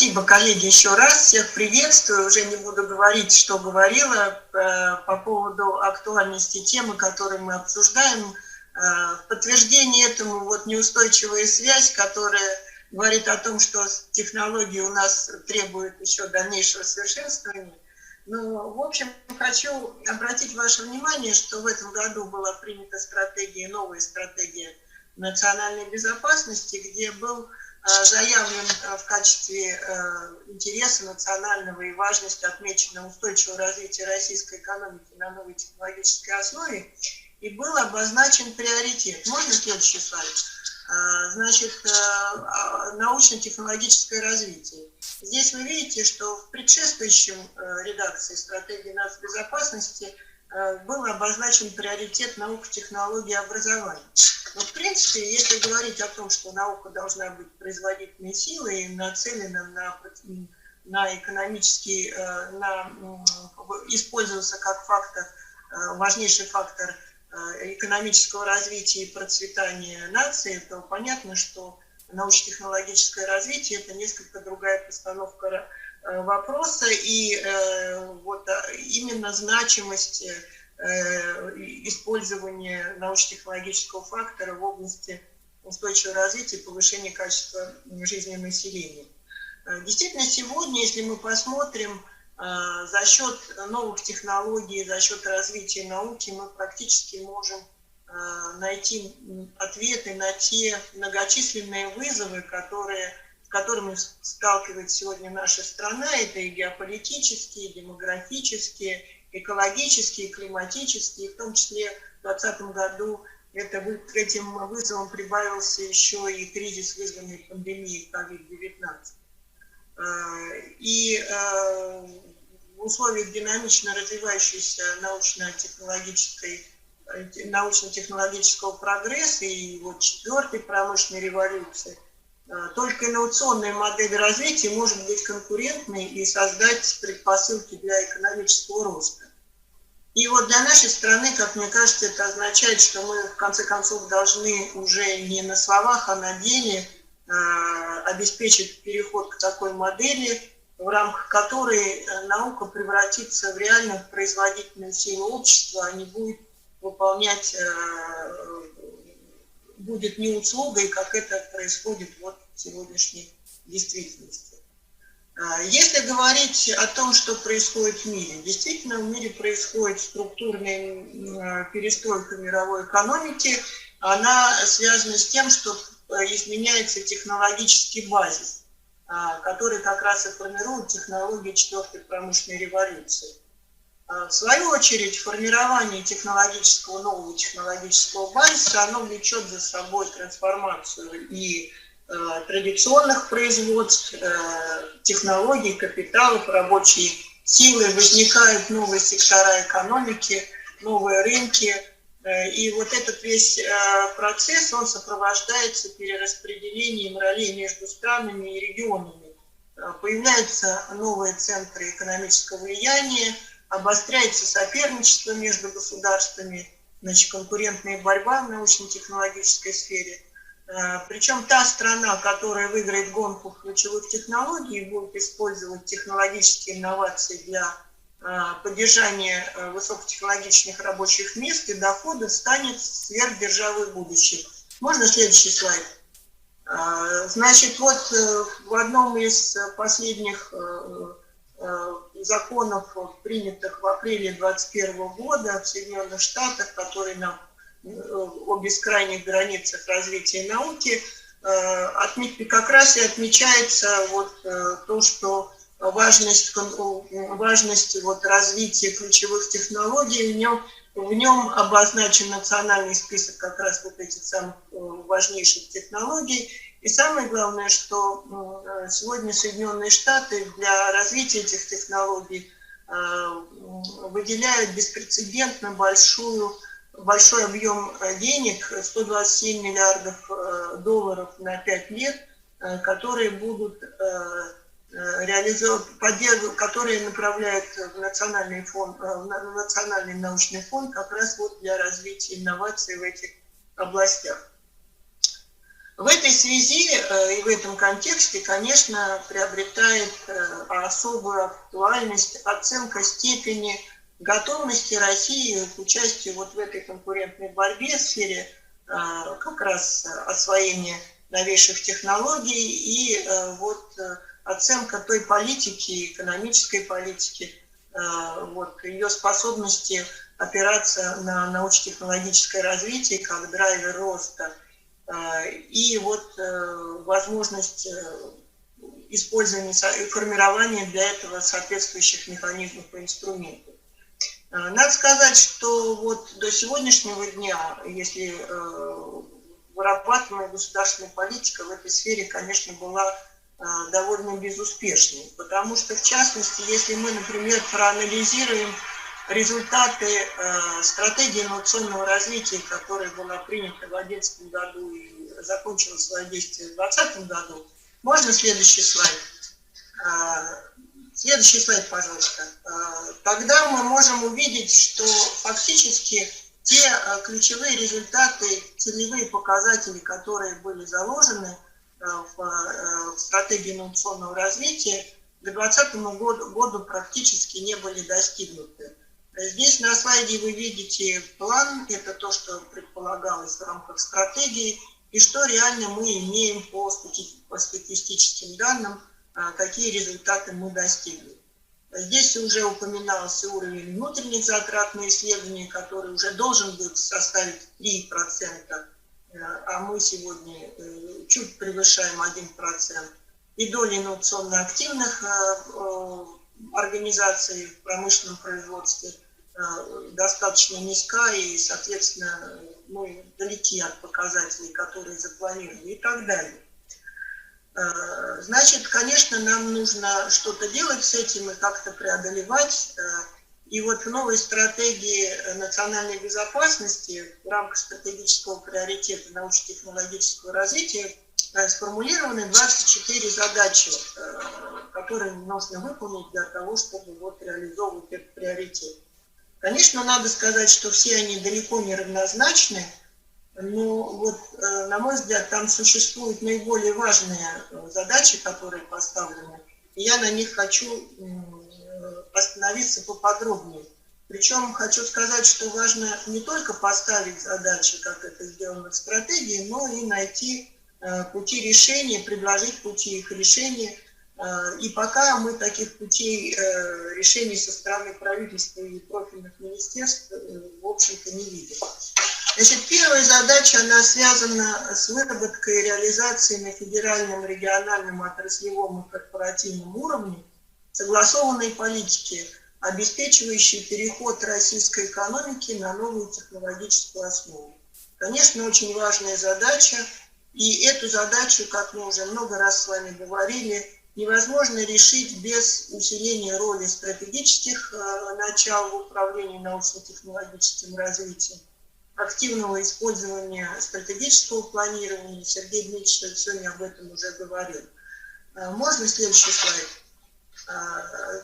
Спасибо, коллеги, еще раз. Всех приветствую. Уже не буду говорить, что говорила по поводу актуальности темы, которую мы обсуждаем. В подтверждение этому неустойчивая связь, которая говорит о том, что технологии у нас требуют еще дальнейшего совершенствования. В общем, хочу обратить ваше внимание, что в этом году была принята новая стратегия национальной безопасности, где был заявлен в качестве интереса национального и важности отмечено устойчивое развитие российской экономики на новой технологической основе, и был обозначен приоритет. Можно следующий слайд? Значит, научно-технологическое развитие. Здесь вы видите, что в предшествующем редакции стратегии нацбезопасности был обозначен приоритет наук, технологий и образования. Но, в принципе, если говорить о том, что наука должна быть производительной силой и нацелена на экономический, использоваться как фактор, важнейший фактор экономического развития и процветания нации, то понятно, что научно-технологическое развитие – это несколько другая постановка вопроса, и именно значимость использования научно-технологического фактора в области устойчивого развития и повышения качества жизни населения. Действительно, сегодня, если мы посмотрим, за счет новых технологий, за счет развития науки мы практически можем найти ответы на те многочисленные вызовы, с которыми сталкивается сегодня наша страна. Это и геополитические, и демографические, экологические, климатические. В том числе в 2020 году к этим вызовам прибавился еще и кризис, вызванный пандемией COVID-19. И в условиях динамично развивающейся научно-технологического прогресса и четвертой промышленной революции, только инновационная модель развития может быть конкурентной и создать предпосылки для экономического роста. И для нашей страны, как мне кажется, это означает, что мы в конце концов должны уже не на словах, а на деле обеспечить переход к такой модели, в рамках которой наука превратится в реально производительную силу общества, а не будет не услугой, как это происходит в сегодняшней действительности. Если говорить о том, что происходит в мире, действительно в мире происходит структурная перестройка мировой экономики, она связана с тем, что изменяется технологический базис, который как раз и формирует технологии четвертой промышленной революции. В свою очередь, формирование нового технологического базиса, оно влечет за собой трансформацию и традиционных производств, технологий, капиталов, рабочей силы, возникают новые сектора экономики, новые рынки. И этот весь процесс, он сопровождается перераспределением ролей между странами и регионами. Появляются новые центры экономического влияния, обостряется соперничество между государствами, конкурентная борьба в научно-технологической сфере. Причем та страна, которая выиграет гонку ключевых технологий и будет использовать технологические инновации для поддержания высокотехнологичных рабочих мест и доходов, станет сверхдержавой будущего. Можно следующий слайд? Значит, в одном из последних законов, принятых в апреле 2021 года в Соединенных Штатах, который о бескрайних границах развития науки, как раз и отмечается то, что важность развития ключевых технологий, в нем обозначен национальный список как раз этих самых важнейших технологий. И самое главное, что сегодня Соединенные Штаты для развития этих технологий выделяют беспрецедентно большой объем денег, 127 миллиардов долларов на 5 лет, которые будут которые направляют в национальный научный фонд как раз для развития инноваций в этих областях. В этой связи и в этом контексте, конечно, приобретает особую актуальность оценка степени готовности России к участию вот в этой конкурентной борьбе в сфере как раз освоения новейших технологий и вот оценка той политики, экономической политики, вот, ее способности опираться на научно-технологическое развитие как драйвер роста и вот возможность использования и формирования для этого соответствующих механизмов и инструментов. Надо сказать, что вот до сегодняшнего дня, если вырабатываемая государственная политика в этой сфере, конечно, была довольно безуспешной, потому что, в частности, если мы, например, проанализируем результаты стратегии инновационного развития, которая была принята в 2011 году и закончила свое действие в 2020 году, можно следующий слайд? Следующий слайд, пожалуйста. Тогда мы можем увидеть, что фактически те ключевые результаты, целевые показатели, которые были заложены в стратегии инновационного развития, к 2020 году практически не были достигнуты. Здесь на слайде вы видите план, это то, что предполагалось в рамках стратегии, и что реально мы имеем по статистическим данным, какие результаты мы достигли. Здесь уже упоминался уровень внутренних затрат на исследования, который уже должен быть составить 3%, а мы сегодня чуть превышаем 1%. И доля инновационно активных организаций в промышленном производстве достаточно низка, и, соответственно, мы далеки от показателей, которые запланировали, и так далее. Значит, конечно, нам нужно что-то делать с этим и как-то преодолевать. И вот в новой стратегии национальной безопасности в рамках стратегического приоритета научно-технологического развития сформулированы 24 задачи, которые нужно выполнить для того, чтобы вот реализовывать этот приоритет. Конечно, надо сказать, что все они далеко не равнозначны, но вот, на мой взгляд, там существуют наиболее важные задачи, которые поставлены, и я на них хочу остановиться поподробнее. Причем хочу сказать, что важно не только поставить задачи, как это сделано в стратегии, но и найти пути решения, предложить пути их решения. И пока мы таких путей решений со стороны правительства и профильных министерств, в общем-то, не видим. Значит, первая задача, она связана с выработкой и реализацией на федеральном, региональном, отраслевом и корпоративном уровне согласованной политики, обеспечивающей переход российской экономики на новую технологическую основу. Конечно, очень важная задача, и эту задачу, как мы уже много раз с вами говорили, невозможно решить без усиления роли стратегических начал в управлении научно-технологическим развитием, активного использования стратегического планирования. Сергей Дмитриевич сегодня об этом уже говорил. Можно следующий слайд?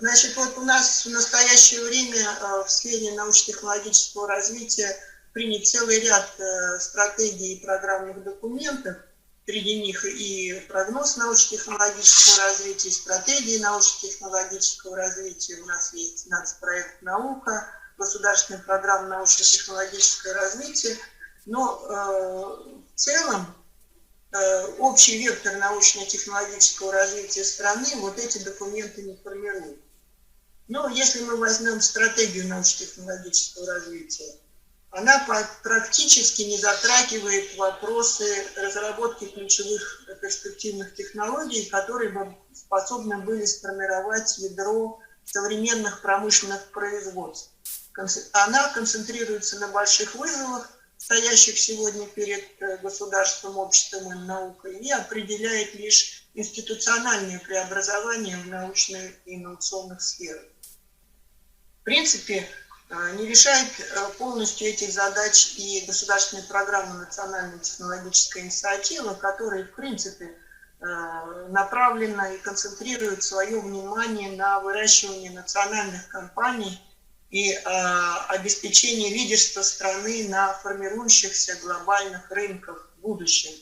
Значит, вот у нас в настоящее время в сфере научно-технологического развития принят целый ряд стратегий и программных документов. Среди них и прогноз научно-технологического развития, и стратегии научно-технологического развития. У нас есть нацпроект «Наука», государственная программа научно-технологическое развитие. Но в целом общий вектор научно-технологического развития страны вот эти документы не формируют. Но если мы возьмем стратегию научно-технологического развития, она практически не затрагивает вопросы разработки ключевых перспективных технологий, которые бы способны были сформировать ядро современных промышленных производств. Она концентрируется на больших вызовах, стоящих сегодня перед государством, обществом и наукой, и определяет лишь институциональные преобразования в научных и инновационных сферах. В принципе, не решает полностью этих задач и государственная программа «Национальная технологическая инициатива», которая, в принципе, направлена и концентрирует свое внимание на выращивании национальных компаний и обеспечении лидерства страны на формирующихся глобальных рынках в будущем.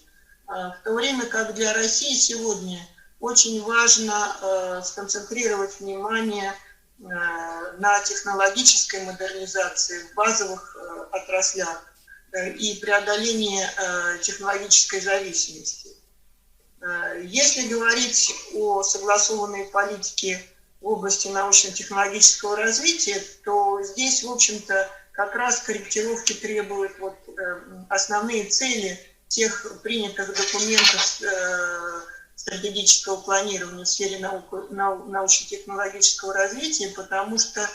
В то время как для России сегодня очень важно сконцентрировать внимание на технологической модернизации в базовых отраслях и преодолении технологической зависимости. Если говорить о согласованной политике в области научно-технологического развития, то здесь, в общем-то, как раз корректировки требуют основные цели тех принятых документов стратегического планирования в сфере научно-технологического развития, потому что